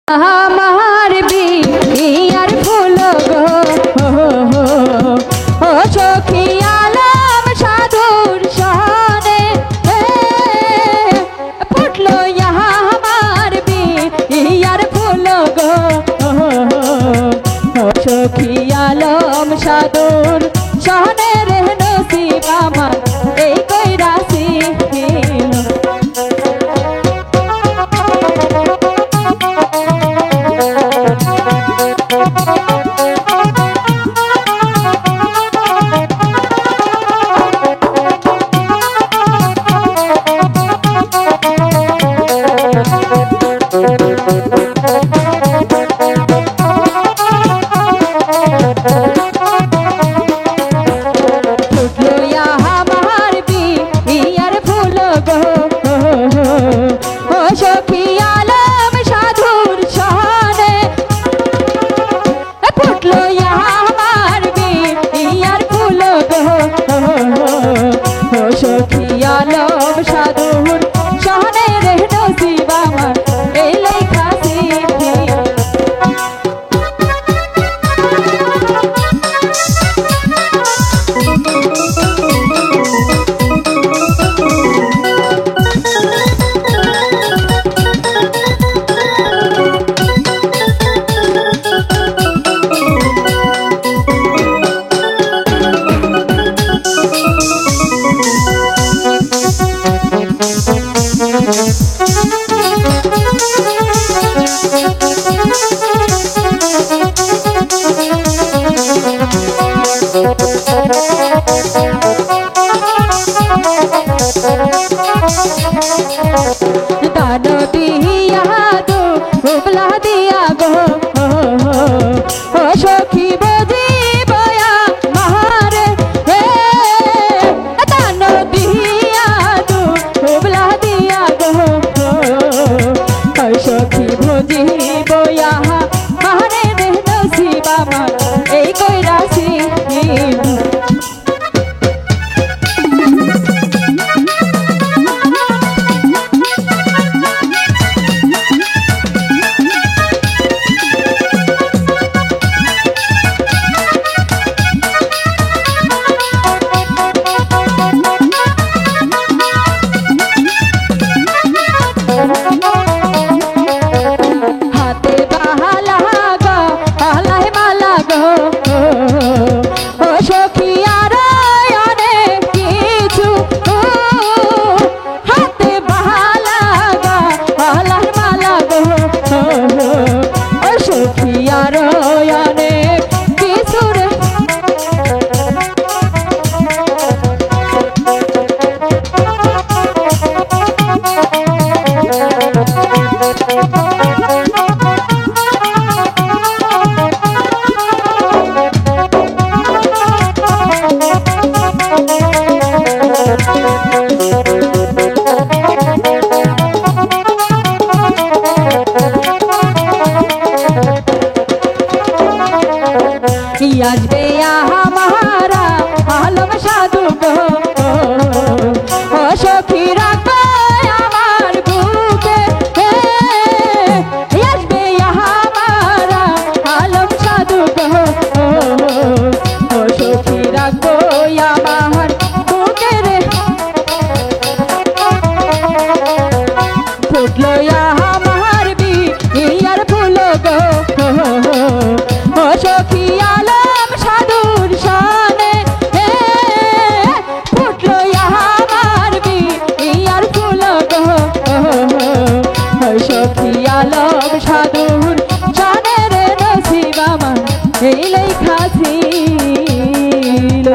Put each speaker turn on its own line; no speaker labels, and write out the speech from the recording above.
আমার বিয়ার ফুল গো ও সখী আলম সাধুর সনে ফুটলো আমার বিয়ার ফুল গো ও সখী আলম সাধুর সনে রে নসিব আমার এই কইরাছি সখী আলম সাধুর সনে রে নসিব আমার এই লেখাছি দান দিয়া দো উবলা দিয়া গো ও সখী বুঝিব মারে দান দিয়া দো উবলা দিয়া গো ও সখী বুঝিব মারে রে নসিব আমার এই কইরাছি আসবে আমারা আলম সাধু গো ও সখী রাখবে আমার বুকে আসবে আমারা আলম সাধু গো ও সখী রাখবো আমার বুকে রে ফুটলো আমার বিয়ার ফুল গো ও সখী আলম সাধুর সনে ফুটলো আমার বিয়ার ফুল গো সখী আলম সাধুর সনে রে নসিব আমার এই লেখা ছিল।